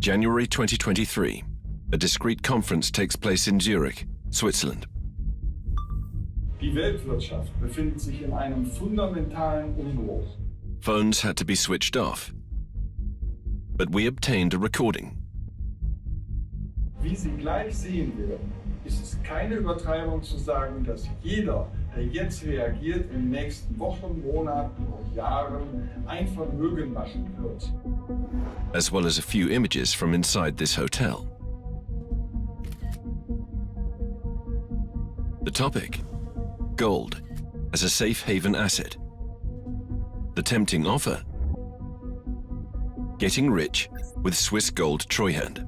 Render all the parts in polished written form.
January 2023, a discreet conference takes place in Zurich, Switzerland. Die Weltwirtschaft befindet sich in einem fundamentalen Umbruch. Phones had to be switched off, but we obtained a recording. Wie Sie gleich sehen werden, ist es keine Übertreibung zu sagen, dass jeder, der jetzt reagiert, in den nächsten Wochen, Monaten und Jahren ein Vermögen machen wird. As well as a few images from inside this hotel. The topic: gold as a safe haven asset. The tempting offer: getting rich with Swiss Gold Treuhand.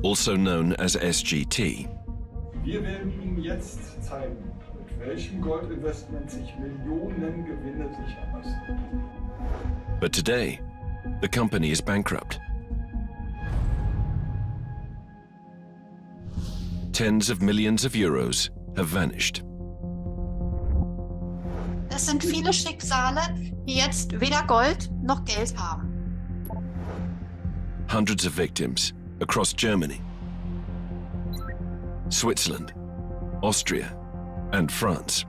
Also known as SGT. Wir werden Ihnen jetzt zeigen, mit welchem Goldinvestment sich Millionen Gewinne sichern lassen. But today, the company is bankrupt. Tens of millions of euros have vanished. Es sind viele Schicksale, die jetzt weder Gold noch Geld haben. Hundreds of victims across Germany, Switzerland, Austria, and France.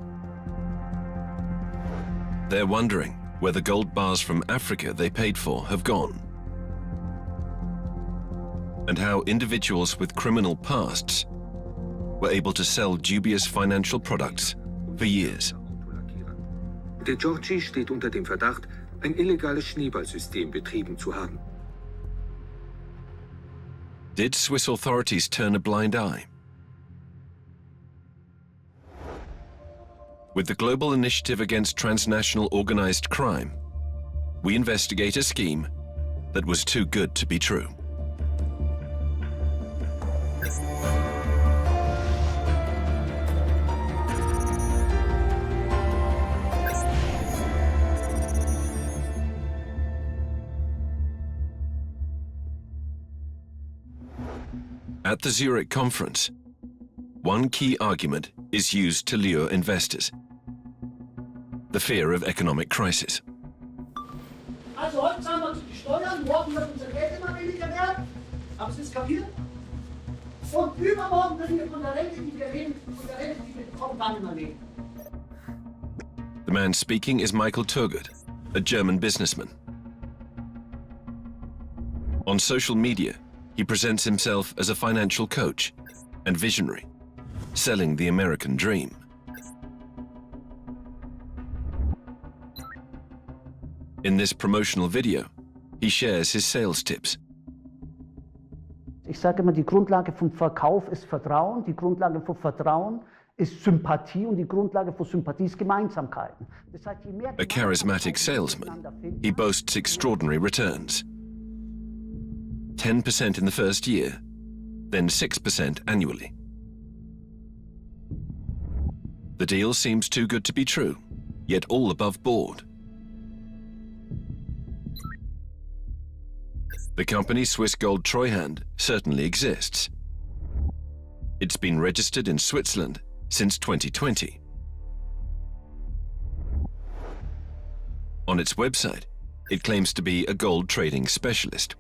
They're wondering where the gold bars from Africa they paid for have gone, and how individuals with criminal pasts were able to sell dubious financial products for years. Der Giorgi steht unter dem Verdacht, ein illegales Schneeballsystem betrieben zu haben. Did Swiss authorities turn a blind eye? With the Global Initiative Against Transnational Organized Crime, we investigate a scheme that was too good to be true. At the Zurich conference, one key argument is used to lure investors: the fear of economic crisis. Also heute zahlen wir die Steuern, morgen wird unser Geld immer weniger wert. Haben Sie es kapiert? Und übermorgen können wir von der Rente, die wir leben, von der Rente, die wir bekommen, gar nicht mehr leben. The man speaking is Michael Turgut, a German businessman. On social media, he presents himself as a financial coach and visionary, selling the American dream. In this promotional video, he shares his sales tips. Ich sage immer, die Grundlage vom Verkauf ist Vertrauen, die Grundlage von Vertrauen ist Sympathie und die Grundlage von Sympathie ist Gemeinsamkeiten. Das heißt, je mehr A charismatic salesman, he boasts extraordinary returns. 10% in the first year, then 6% annually. The deal seems too good to be true, yet all above board. The company Swiss Gold Treuhand certainly exists. It's been registered in Switzerland since 2020. On its website, it claims to be a gold trading specialist.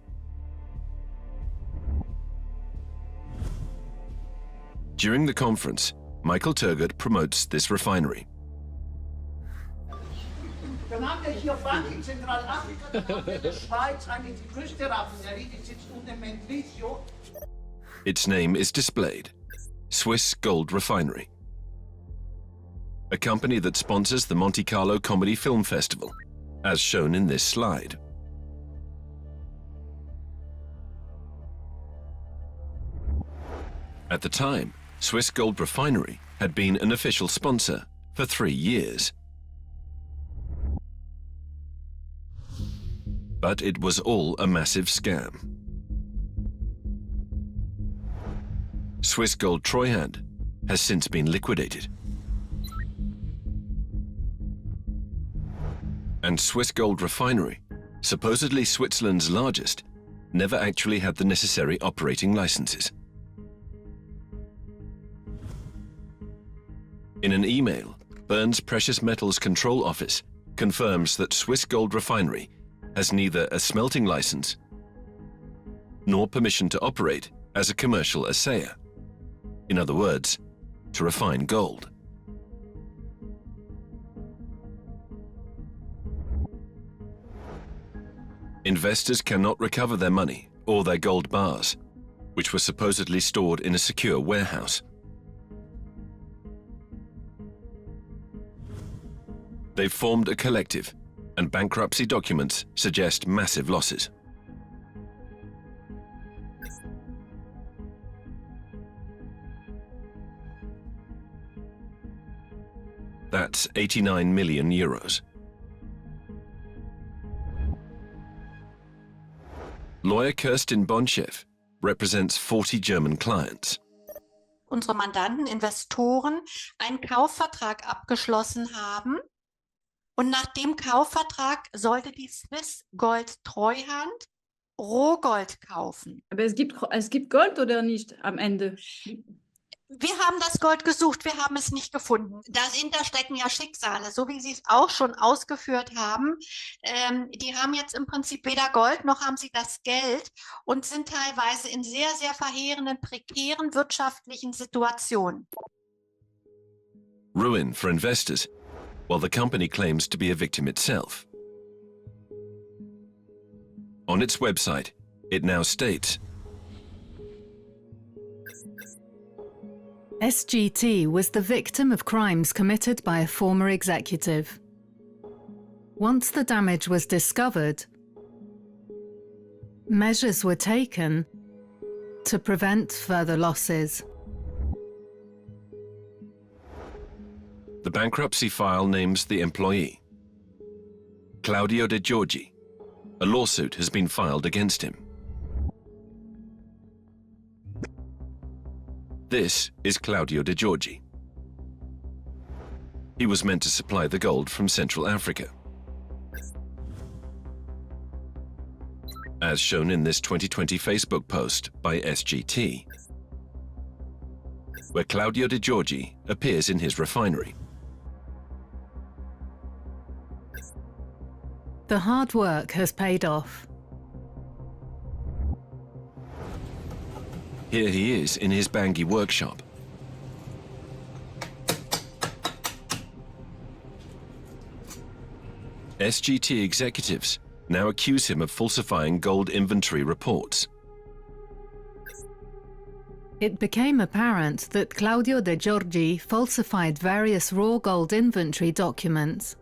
During the conference, Michael Turgut promotes this refinery. Dann haben wir hier Bank in Zentralafrika, dann haben wir in der Schweiz eigentlich die größte Raffinerie, die sitzt unten in Mendrisio. Its name is displayed: Swiss Gold Refinery. A company that sponsors the Monte Carlo Comedy Film Festival, as shown in this slide. At the time, Swiss Gold Refinery had been an official sponsor for 3 years. But it was all a massive scam. Swiss Gold Treuhand has since been liquidated. And Swiss Gold Refinery, supposedly Switzerland's largest, never actually had the necessary operating licenses. In an email, Bern's Precious Metals Control Office confirms that Swiss Gold Refinery has neither a smelting license nor permission to operate as a commercial assayer. In other words, to refine gold. Investors cannot recover their money or their gold bars, which were supposedly stored in a secure warehouse. They've formed a collective, and bankruptcy documents suggest massive losses. That's 89 million euros. Lawyer Kerstin Bonchev represents 40 German clients. Unsere Mandanten, Investoren, einen Kaufvertrag abgeschlossen haben. Und nach dem Kaufvertrag sollte die Swiss Gold Treuhand Rohgold kaufen. Aber es gibt Gold oder nicht am Ende? Wir haben das Gold gesucht, wir haben es nicht gefunden. Dahinter stecken ja Schicksale, so wie Sie es auch schon ausgeführt haben. Die haben jetzt im Prinzip weder Gold, noch haben sie das Geld und sind teilweise in sehr, sehr verheerenden, prekären wirtschaftlichen Situationen. Ruin for investors, while the company claims to be a victim itself. On its website, it now states, SGT was the victim of crimes committed by a former executive. Once the damage was discovered, measures were taken to prevent further losses. The bankruptcy file names the employee, Claudio De Giorgi. A lawsuit has been filed against him. This is Claudio De Giorgi. He was meant to supply the gold from Central Africa. As shown in this 2020 Facebook post by SGT, where Claudio De Giorgi appears in his refinery. The hard work has paid off. Here he is in his Bangui workshop. SGT executives now accuse him of falsifying gold inventory reports. It became apparent that Claudio De Giorgi falsified various raw gold inventory documents.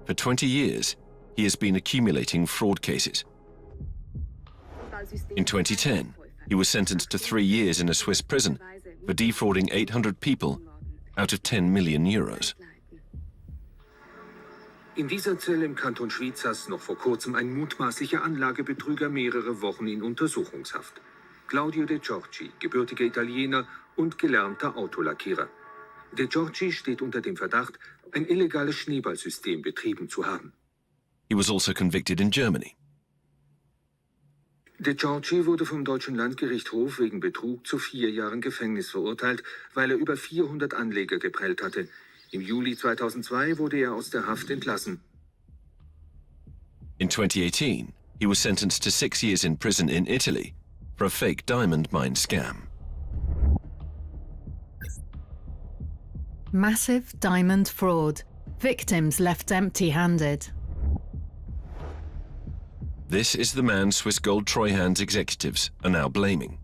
For 20 years, he has been accumulating fraud cases. In 2010, he was sentenced to 3 years in a Swiss prison for defrauding 800 people out of 10 million euros. In dieser Zelle im Kanton Schwyz saß noch vor kurzem ein mutmaßlicher Anlagebetrüger mehrere Wochen in Untersuchungshaft. Claudio De Giorgi, gebürtiger Italiener und gelernter Autolackierer. De Giorgi steht unter dem Verdacht, ein illegales Schneeballsystem betrieben zu haben. He was also convicted in Germany. De Giorgi wurde vom deutschen Landgerichtshof wegen Betrug zu 4 Jahren Gefängnis verurteilt, weil er über 400 Anleger geprellt hatte. Im Juli 2002 wurde er aus der Haft entlassen. In 2018, he was sentenced to 6 years in prison in Italy for a fake diamond mine scam. Massive diamond fraud. Victims left empty-handed. This is the man Swiss Gold Treuhand's executives are now blaming.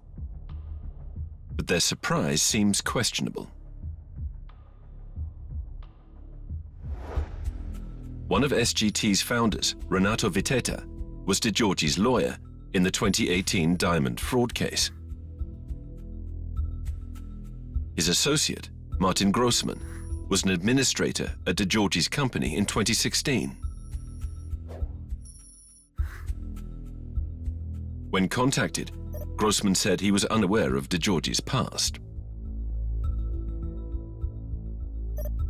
But their surprise seems questionable. One of SGT's founders, Renato Vitetta, was De Giorgi's lawyer in the 2018 diamond fraud case. His associate, Martin Grossman, was an administrator at De Giorgi's company in 2016. When contacted, Grossman said he was unaware of De Giorgi's past.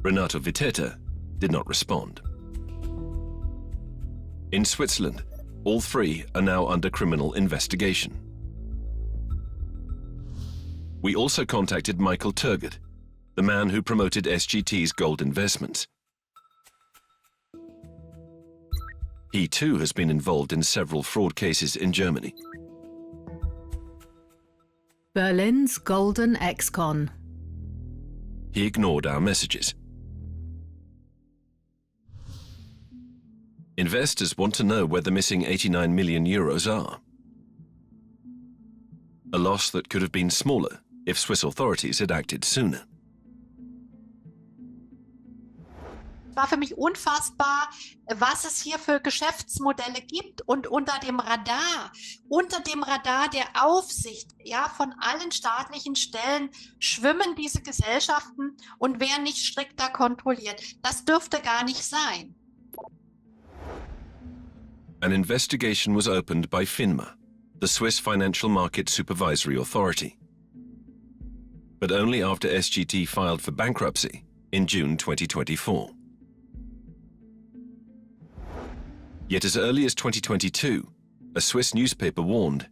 Renato Vitetta did not respond. In Switzerland, all 3 are now under criminal investigation. We also contacted Michael Turgott, the man who promoted SGT's gold investments. He too has been involved in several fraud cases in Germany. Berlin's golden ex-con. He ignored our messages. Investors want to know where the missing 89 million euros are. A loss that could have been smaller if Swiss authorities had acted sooner. War für mich unfassbar, was es hier für Geschäftsmodelle gibt und unter dem Radar der Aufsicht, ja, von allen staatlichen Stellen schwimmen diese Gesellschaften und werden nicht strikter kontrolliert. Das dürfte gar nicht sein. An investigation was opened by FINMA, the Swiss Financial Market Supervisory Authority, but only after SGT filed for bankruptcy in June 2024. Yet as early as 2022, a Swiss newspaper warned,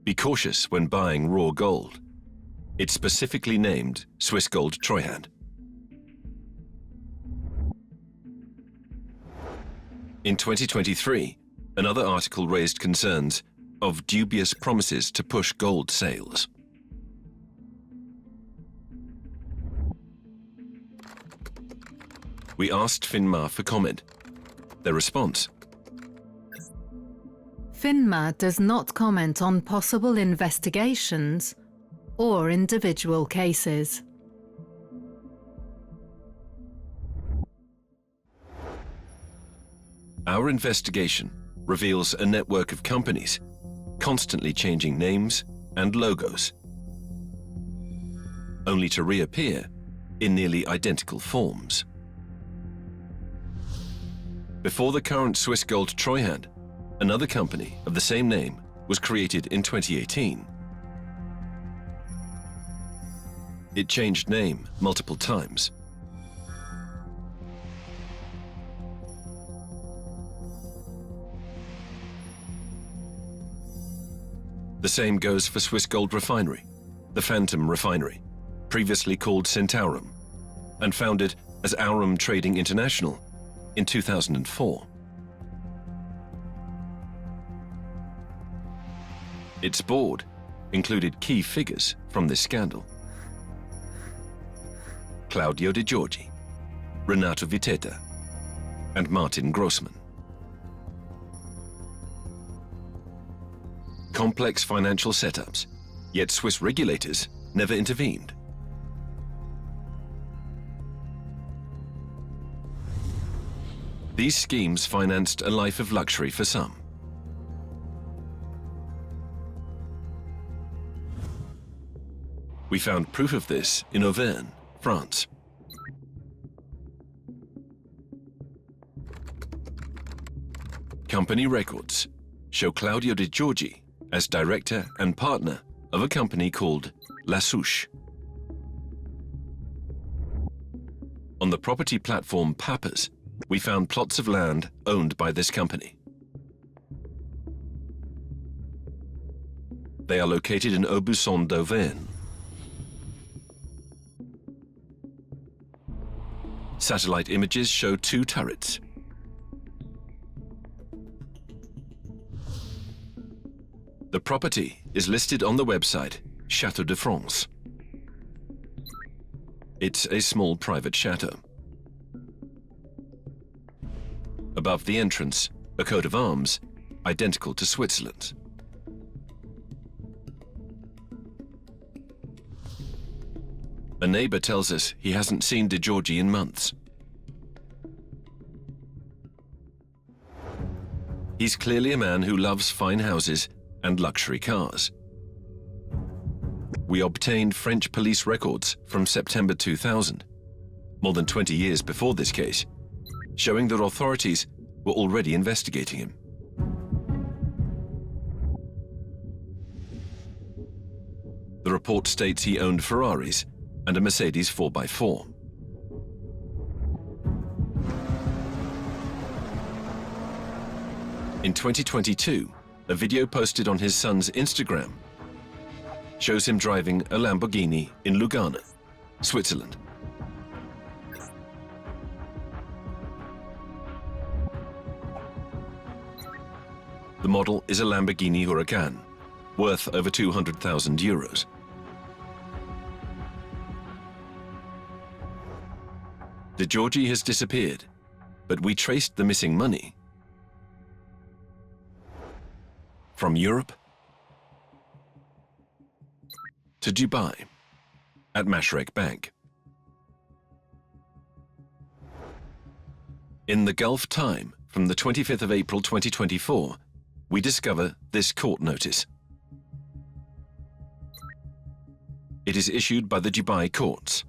"Be cautious when buying raw gold." It specifically named Swiss Gold Treuhand. In 2023, another article raised concerns of dubious promises to push gold sales. We asked FINMA for comment. Their response: FINMA does not comment on possible investigations or individual cases. Our investigation reveals a network of companies constantly changing names and logos, only to reappear in nearly identical forms. Before the current Swiss Gold Treuhand, another company of the same name was created in 2018. It changed name multiple times. The same goes for Swiss Gold Refinery, the Phantom Refinery, previously called Centaurum, and founded as Aurum Trading International in 2004. Its board included key figures from this scandal: Claudio De Giorgi, Renato Vitetta, and Martin Grossman. Complex financial setups, yet Swiss regulators never intervened. These schemes financed a life of luxury for some. We found proof of this in Auvergne, France. Company records show Claudio De Giorgi as director and partner of a company called La Souche. On the property platform Papas, we found plots of land owned by this company. They are located in Aubusson d'Auvergne. Satellite images show 2 turrets. The property is listed on the website Château de France. It's a small private chateau. Above the entrance, a coat of arms identical to Switzerland's. A neighbor tells us he hasn't seen De Giorgi in months. He's clearly a man who loves fine houses and luxury cars. We obtained French police records from September 2000, more than 20 years before this case, showing that authorities were already investigating him. The report states he owned Ferraris and a Mercedes 4x4. In 2022, a video posted on his son's Instagram shows him driving a Lamborghini in Lugano, Switzerland. The model is a Lamborghini Huracan, worth over 200,000 euros. De Giorgi has disappeared, but we traced the missing money from Europe to Dubai at Mashreq Bank. In the Gulf time, from the 25th of April 2024, we discover this court notice. It is issued by the Dubai courts.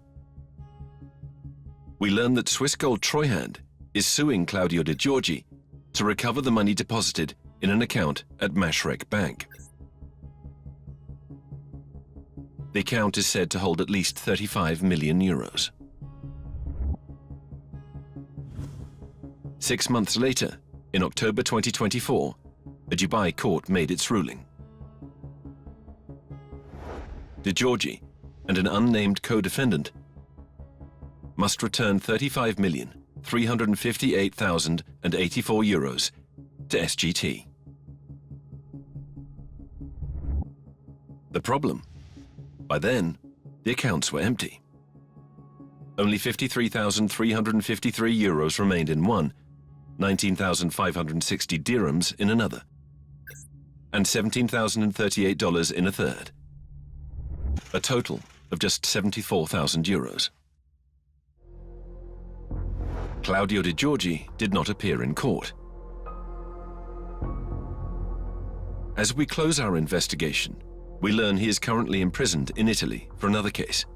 We learn that Swiss Gold Treuhand is suing Claudio De Giorgi to recover the money deposited in an account at Mashreq Bank. The account is said to hold at least 35 million euros. 6 months later, in October 2024, a Dubai court made its ruling. De Giorgi and an unnamed co-defendant must return 35,358,084 euros to SGT. The problem? By then, the accounts were empty. Only 53,353 euros remained in one, 19,560 dirhams in another, and $17,038 in a third. A total of just 74,000 euros. Claudio De Giorgi did not appear in court. As we close our investigation, we learn he is currently imprisoned in Italy for another case.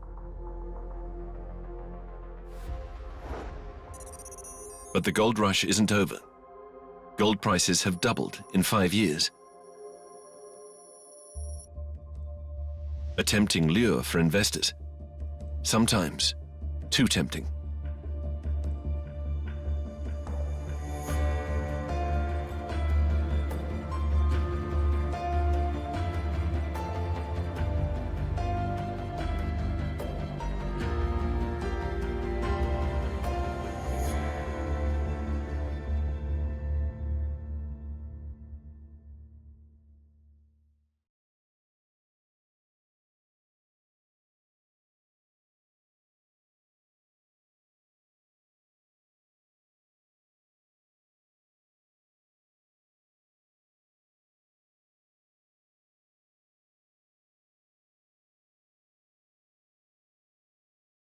But the gold rush isn't over. Gold prices have doubled in 5 years. A tempting lure for investors. Sometimes too tempting.